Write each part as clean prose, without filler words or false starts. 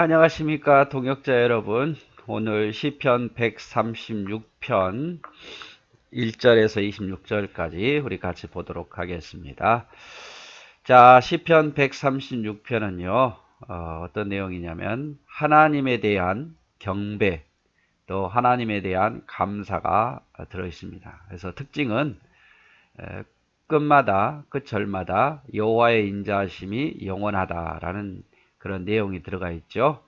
안녕하십니까 동역자 여러분. 오늘 시편 136편 1절에서 26절까지 우리 같이 보도록 하겠습니다. 자, 시편 136편은요 어떤 내용이냐면 하나님에 대한 경배, 또 하나님에 대한 감사가 들어 있습니다. 그래서 특징은 끝절마다 여호와의 인자하심이 영원하다라는 그런 내용이 들어가 있죠.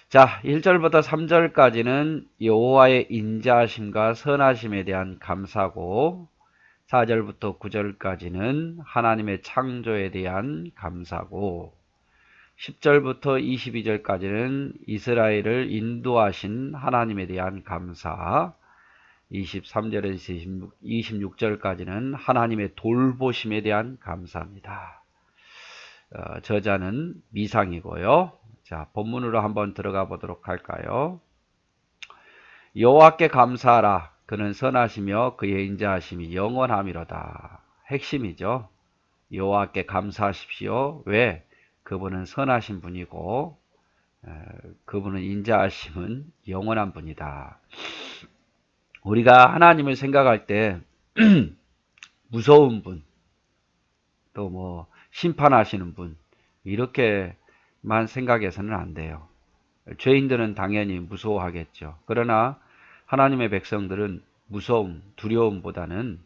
자, 1절부터 3절까지는 여호와의 인자하심과 선하심에 대한 감사고, 4절부터 9절까지는 하나님의 창조에 대한 감사고, 10절부터 22절까지는 이스라엘을 인도하신 하나님에 대한 감사, 23절에서 26절까지는 하나님의 돌보심에 대한 감사입니다. 저자는 미상이고요. 자, 본문으로 한번 들어가 보도록 할까요? 여호와께 감사하라. 그는 선하시며 그의 인자하심이 영원함이로다. 핵심이죠. 여호와께 감사하십시오. 왜? 그분은 선하신 분이고 그분은 인자하심은 영원한 분이다. 우리가 하나님을 생각할 때 무서운 분, 또 뭐 심판하시는 분, 이렇게만 생각해서는 안 돼요. 죄인들은 당연히 무서워하겠죠. 그러나 하나님의 백성들은 무서움, 두려움보다는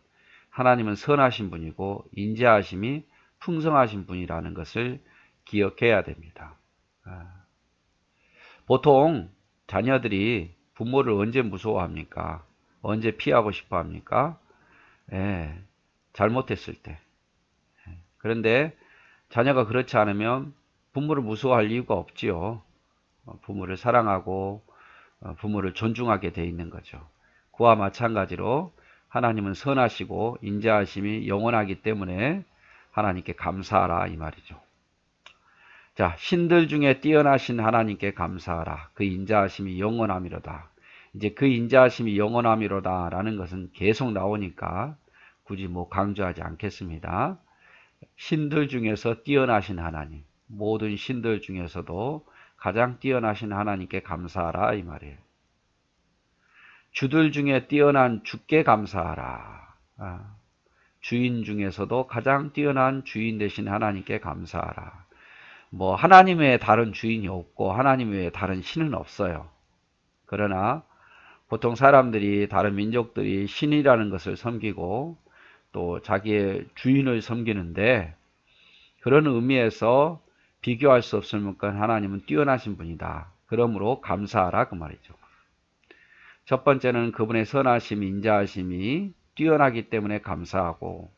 하나님은 선하신 분이고 인자하심이 풍성하신 분이라는 것을 기억해야 됩니다. 보통 자녀들이 부모를 언제 무서워합니까? 언제 피하고 싶어 합니까? 잘못했을 때. 그런데 자녀가 그렇지 않으면 부모를 무서워할 이유가 없지요. 부모를 사랑하고 부모를 존중하게 돼 있는 거죠. 그와 마찬가지로 하나님은 선하시고 인자하심이 영원하기 때문에 하나님께 감사하라 이 말이죠. 자, 신들 중에 뛰어나신 하나님께 감사하라. 그 인자하심이 영원함이로다. 이제 그 인자하심이 영원함이로다 라는 것은 계속 나오니까 굳이 뭐 강조하지 않겠습니다. 신들 중에서 뛰어나신 하나님, 모든 신들 중에서도 가장 뛰어나신 하나님께 감사하라 이 말이에요. 주들 중에 뛰어난 주께 감사하라. 주인 중에서도 가장 뛰어난 주인 되신 하나님께 감사하라. 뭐 하나님 외에 다른 주인이 없고 하나님 외에 다른 신은 없어요. 그러나 보통 사람들이, 다른 민족들이 신이라는 것을 섬기고 또 자기의 주인을 섬기는데, 그런 의미에서 비교할 수 없을 만큼 하나님은 뛰어나신 분이다. 그러므로 감사하라 그 말이죠. 첫 번째는 그분의 선하심, 인자하심이 뛰어나기 때문에 감사하고,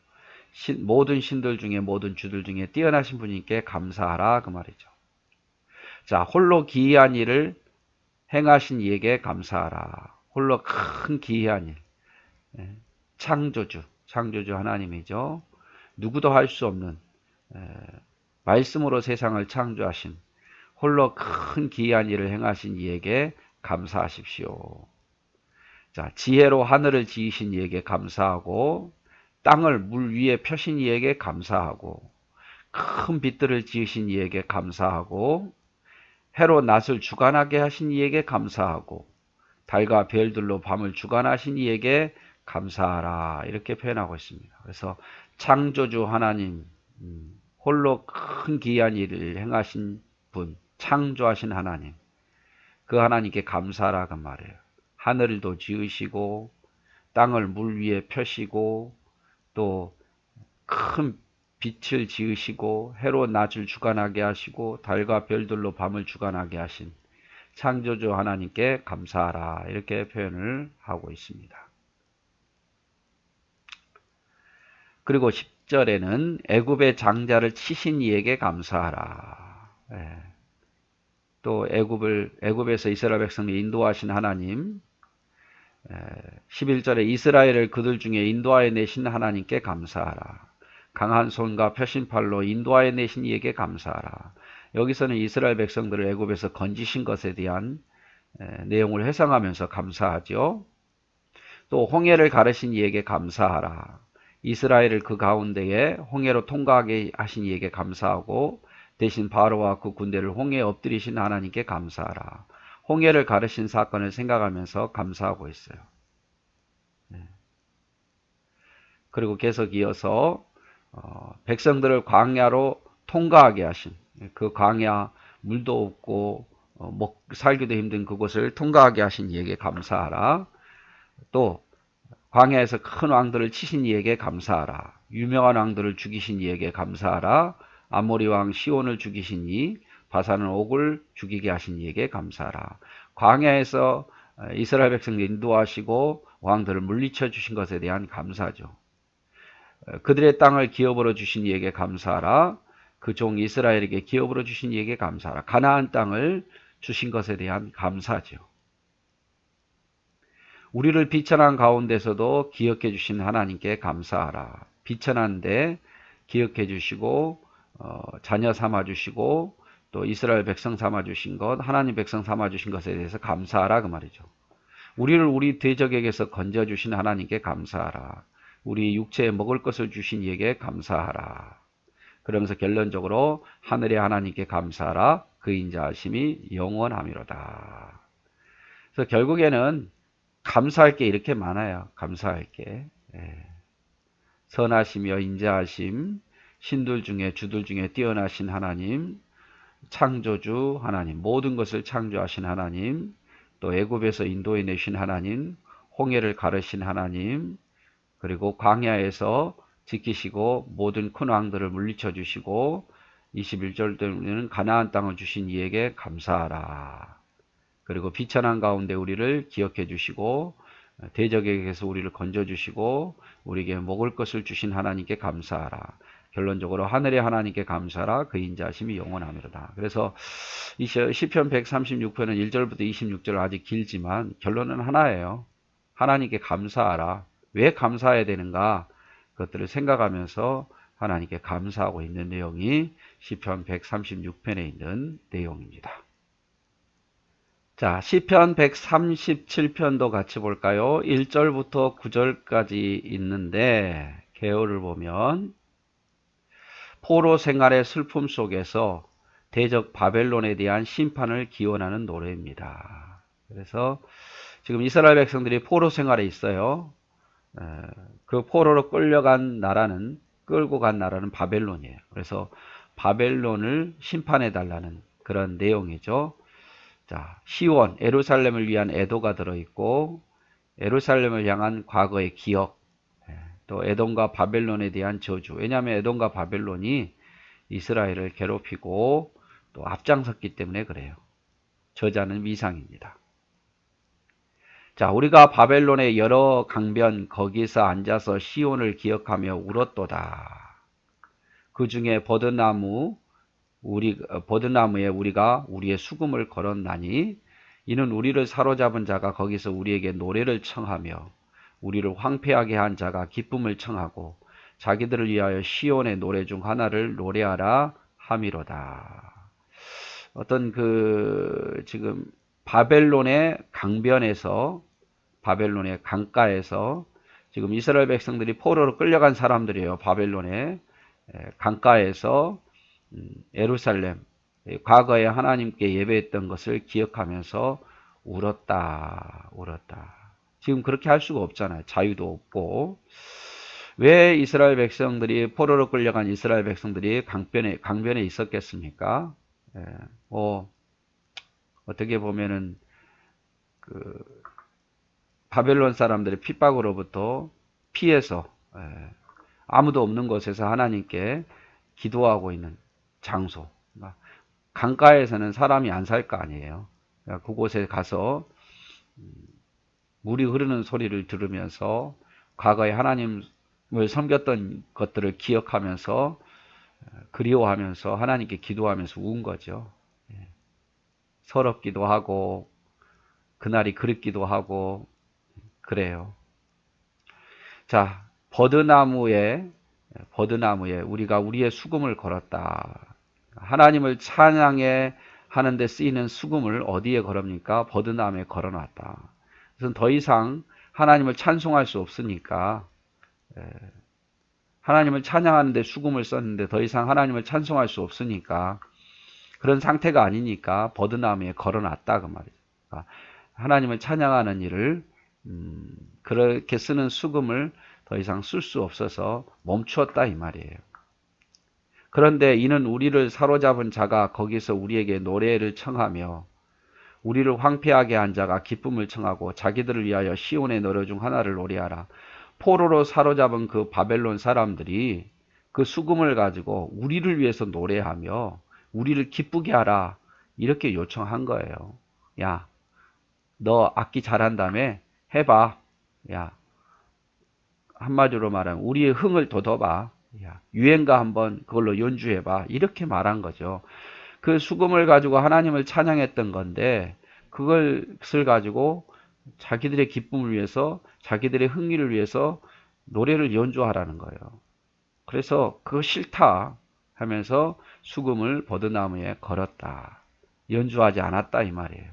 모든 신들 중에, 모든 주들 중에 뛰어나신 분께 감사하라 그 말이죠. 자, 홀로 기이한 일을 행하신 이에게 감사하라. 홀로 큰 기이한 일. 창조주 하나님이죠. 누구도 할 수 없는, 말씀으로 세상을 창조하신, 홀로 큰 기이한 일을 행하신 이에게 감사하십시오. 자, 지혜로 하늘을 지으신 이에게 감사하고, 땅을 물 위에 펴신 이에게 감사하고, 큰 빛들을 지으신 이에게 감사하고, 해로 낮을 주관하게 하신 이에게 감사하고, 달과 별들로 밤을 주관하신 이에게 감사하라 이렇게 표현하고 있습니다. 그래서 창조주 하나님, 홀로 큰 기이한 일을 행하신 분, 창조하신 하나님, 그 하나님께 감사하라 그 말이에요. 하늘도 지으시고 땅을 물 위에 펴시고 또 큰 빛을 지으시고 해로 낮을 주관하게 하시고 달과 별들로 밤을 주관하게 하신 창조주 하나님께 감사하라 이렇게 표현을 하고 있습니다. 그리고 10절에는 애굽의 장자를 치신 이에게 감사하라. 또 애굽에서 이스라엘 백성을 인도하신 하나님, 11절에 이스라엘을 그들 중에 인도하여 내신 하나님께 감사하라. 강한 손과 펴신 팔로 인도하여 내신 이에게 감사하라. 여기서는 이스라엘 백성들을 애굽에서 건지신 것에 대한 내용을 회상하면서 감사하죠. 또 홍해를 가르신 이에게 감사하라. 이스라엘을 그 가운데에 홍해로 통과하게 하신 이에게 감사하고, 대신 바로와 그 군대를 홍해에 엎드리신 하나님께 감사하라. 홍해를 가르신 사건을 생각하면서 감사하고 있어요. 그리고 계속 이어서 백성들을 광야로 통과하게 하신, 그 광야 물도 없고 살기도 힘든 그곳을 통과하게 하신 이에게 감사하라. 또 광야에서 큰 왕들을 치신 이에게 감사하라. 유명한 왕들을 죽이신 이에게 감사하라. 아모리 왕 시온을 죽이신 이, 바산은 옥을 죽이게 하신 이에게 감사하라. 광야에서 이스라엘 백성들 인도하시고 왕들을 물리쳐 주신 것에 대한 감사죠. 그들의 땅을 기업으로 주신 이에게 감사하라. 그 종 이스라엘에게 기업으로 주신 이에게 감사하라. 가나안 땅을 주신 것에 대한 감사죠. 우리를 비천한 가운데서도 기억해 주신 하나님께 감사하라. 비천한데 기억해 주시고 자녀 삼아 주시고 또 이스라엘 백성 삼아 주신 것, 하나님 백성 삼아 주신 것에 대해서 감사하라 그 말이죠. 우리를 우리 대적에게서 건져 주신 하나님께 감사하라. 우리 육체에 먹을 것을 주신 이에게 감사하라. 그러면서 결론적으로 하늘의 하나님께 감사하라. 그 인자하심이 영원하미로다. 그래서 결국에는 감사할 게 이렇게 많아요. 감사할 게. 선하시며 인자하심, 신들 중에 주들 중에 뛰어나신 하나님, 창조주 하나님, 모든 것을 창조하신 하나님, 또 애굽에서 인도해 내신 하나님, 홍해를 가르신 하나님, 그리고 광야에서 지키시고 모든 큰 왕들을 물리쳐 주시고 21절 때는 가나안 땅을 주신 이에게 감사하라. 그리고 비천한 가운데 우리를 기억해 주시고 대적에게서 우리를 건져 주시고 우리에게 먹을 것을 주신 하나님께 감사하라. 결론적으로 하늘의 하나님께 감사하라. 그 인자하심이 영원하미로다. 그래서 시편 136편은 1절부터 26절 아직 길지만 결론은 하나예요. 하나님께 감사하라. 왜 감사해야 되는가? 그것들을 생각하면서 하나님께 감사하고 있는 내용이 시편 136편에 있는 내용입니다. 자, 시편 137편도 같이 볼까요? 1절부터 9절까지 있는데 개요를 보면 포로 생활의 슬픔 속에서 대적 바벨론에 대한 심판을 기원하는 노래입니다. 그래서 지금 이스라엘 백성들이 포로 생활에 있어요. 그 포로로 끌고 간 나라는 바벨론이에요. 그래서 바벨론을 심판해 달라는 그런 내용이죠. 자, 시온, 예루살렘을 위한 애도가 들어있고 예루살렘을 향한 과거의 기억, 또 에돔과 바벨론에 대한 저주. 왜냐하면 에돔과 바벨론이 이스라엘을 괴롭히고 또 앞장섰기 때문에 그래요. 저자는 위상입니다. 자, 우리가 바벨론의 여러 강변 거기서 앉아서 시온을 기억하며 울었도다. 그 중에 버드나무에 우리가 우리의 수금을 걸었나니 이는 우리를 사로잡은 자가 거기서 우리에게 노래를 청하며 우리를 황폐하게 한 자가 기쁨을 청하고 자기들을 위하여 시온의 노래 중 하나를 노래하라 함이로다. 어떤 지금 바벨론의 강변에서 바벨론의 강가에서 지금 이스라엘 백성들이 포로로 끌려간 사람들이에요. 바벨론의 강가에서 예루살렘 과거에 하나님께 예배했던 것을 기억하면서 울었다. 지금 그렇게 할 수가 없잖아요. 자유도 없고. 왜 이스라엘 백성들이 포로로 끌려간 이스라엘 백성들이 강변에 있었겠습니까? 어떻게 보면은 바벨론 사람들의 핍박으로부터 피해서 아무도 없는 곳에서 하나님께 기도하고 있는 장소. 강가에서는 사람이 안 살 거 아니에요. 그곳에 가서 물이 흐르는 소리를 들으면서 과거에 하나님을 섬겼던 것들을 기억하면서 그리워하면서 하나님께 기도하면서 운 거죠. 서럽기도 하고 그날이 그립기도 하고 그래요. 자, 버드나무에 우리가 우리의 수금을 걸었다. 하나님을 찬양해 하는데 쓰이는 수금을 어디에 걸읍니까? 버드나무에 걸어놨다. 그래서 더 이상 하나님을 찬송할 수 없으니까 하나님을 찬양하는데 수금을 썼는데 더 이상 하나님을 찬송할 수 없으니까 그런 상태가 아니니까 버드나무에 걸어놨다 그 말이죠. 그러니까 하나님을 찬양하는 일을 그렇게 쓰는 수금을 더 이상 쓸 수 없어서 멈추었다 이 말이에요. 그런데 이는 우리를 사로잡은 자가 거기서 우리에게 노래를 청하며 우리를 황폐하게 한 자가 기쁨을 청하고 자기들을 위하여 시온의 노래 중 하나를 노래하라. 포로로 사로잡은 그 바벨론 사람들이 그 수금을 가지고 우리를 위해서 노래하며 우리를 기쁘게 하라 이렇게 요청한 거예요. 야, 너 악기 잘한다며 해봐. 야, 한마디로 말하면 우리의 흥을 돋워봐. 야, 유행가 한번 그걸로 연주해봐. 이렇게 말한 거죠. 그 수금을 가지고 하나님을 찬양했던 건데 그것을 가지고 자기들의 기쁨을 위해서 자기들의 흥미를 위해서 노래를 연주하라는 거예요. 그래서 그거 싫다 하면서 수금을 버드나무에 걸었다. 연주하지 않았다 이 말이에요.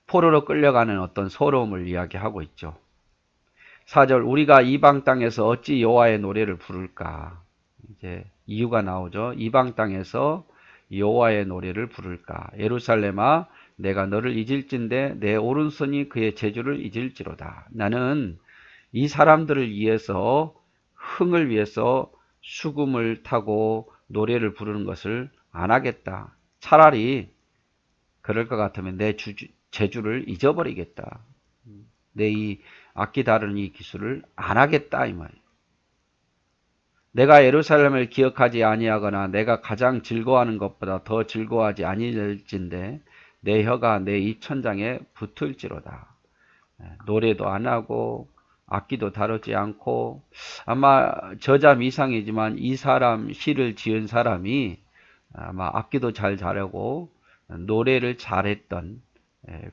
포로로 끌려가는 어떤 서러움을 이야기하고 있죠. 4절 우리가 이방 땅에서 어찌 여호와의 노래를 부를까? 이제 이유가 나오죠. 이방 땅에서 여호와의 노래를 부를까? 예루살렘아 내가 너를 잊을진데 내 오른손이 그의 재주를 잊을지로다. 나는 이 사람들을 위해서 흥을 위해서 수금을 타고 노래를 부르는 것을 안 하겠다. 차라리 그럴 것 같으면 내 재주를 잊어버리겠다. 내 이 악기 다루는 이 기술을 안 하겠다 이 말이에요. 내가 예루살렘을 기억하지 아니하거나 내가 가장 즐거워하는 것보다 더 즐거워하지 아니할진데 내 혀가 내 입 천장에 붙을지로다. 노래도 안 하고 악기도 다루지 않고 아마 저자 미상이지만 이 사람 시를 지은 사람이 아마 악기도 잘 다루고 노래를 잘했던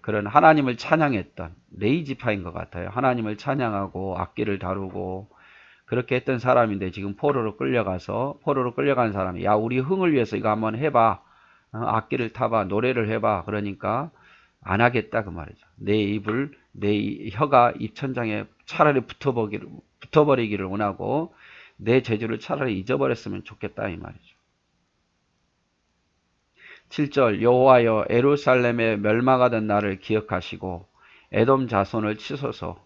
그런 하나님을 찬양했던 레이지파인 것 같아요. 하나님을 찬양하고 악기를 다루고 그렇게 했던 사람인데 지금 포로로 끌려간 사람이 야 우리 흥을 위해서 이거 한번 해봐. 악기를 타봐. 노래를 해봐. 그러니까 안 하겠다 그 말이죠. 내 혀가 입천장에 차라리 붙어버리기를 원하고 내 재주를 차라리 잊어버렸으면 좋겠다 이 말이죠. 7절 여호와여 예루살렘에 멸망하던 날을 기억하시고 에돔 자손을 치소서.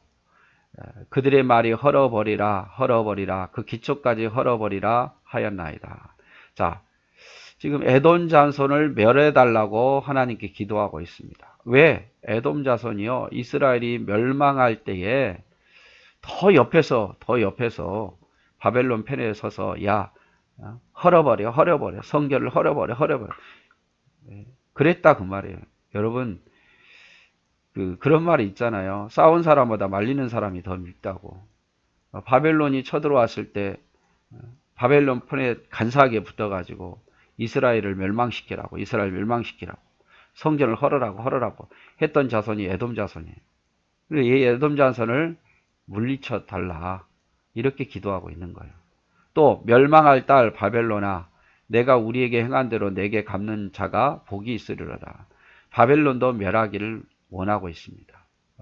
그들의 말이 헐어버리라 그 기초까지 헐어버리라 하였나이다. 자, 지금 에돔 자손을 멸해달라고 하나님께 기도하고 있습니다. 왜? 에돔 자손이요 이스라엘이 멸망할 때에 더 옆에서 바벨론 편에 서서 야 헐어버려 성결을 헐어버려 그랬다 그 말이에요. 여러분 그런 말이 있잖아요. 싸운 사람보다 말리는 사람이 더 밉다고. 바벨론이 쳐들어왔을 때 바벨론 편에 간사하게 붙어가지고 이스라엘 멸망시키라고 성전을 헐으라고 했던 자손이 에돔 자손이에요. 이 에돔 자손을 물리쳐 달라 이렇게 기도하고 있는 거예요. 또 멸망할 딸 바벨론아 내가 우리에게 행한 대로 내게 갚는 자가 복이 있으리로다. 바벨론도 멸하기를 원하고 있습니다.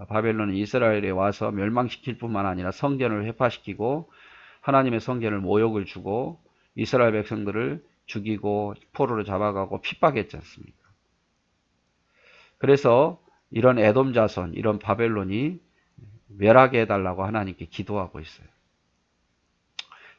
바벨론은 이스라엘에 와서 멸망시킬 뿐만 아니라 성전을 회파시키고 하나님의 성전을 모욕을 주고 이스라엘 백성들을 죽이고 포로로 잡아가고 핍박했지 않습니까? 그래서 이런 에돔 자손, 이런 바벨론이 멸하게 해달라고 하나님께 기도하고 있어요.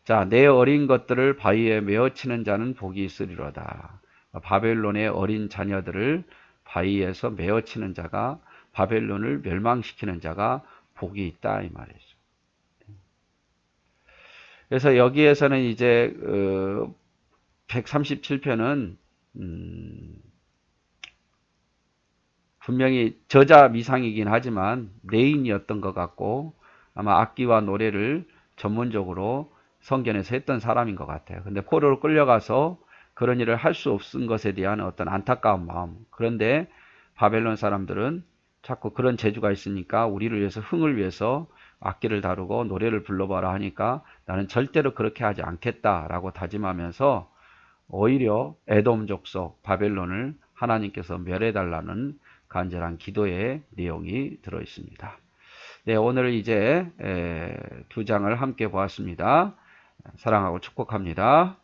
자, 내 어린 것들을 바위에 메어치는 자는 복이 있으리로다. 바벨론의 어린 자녀들을 바위에서 메어치는 자가 바벨론을 멸망시키는 자가 복이 있다 이 말이죠. 그래서 여기에서는 이제 137편은 분명히 저자 미상이긴 하지만 내인이었던 것 같고 아마 악기와 노래를 전문적으로 성전에서 했던 사람인 것 같아요. 근데 포로로 끌려가서 그런 일을 할 수 없은 것에 대한 어떤 안타까운 마음. 그런데 바벨론 사람들은 자꾸 그런 재주가 있으니까 우리를 위해서 흥을 위해서 악기를 다루고 노래를 불러봐라 하니까 나는 절대로 그렇게 하지 않겠다라고 다짐하면서 오히려 에돔 족속 바벨론을 하나님께서 멸해달라는 간절한 기도의 내용이 들어 있습니다. 네, 오늘 이제 2장을 함께 보았습니다. 사랑하고 축복합니다.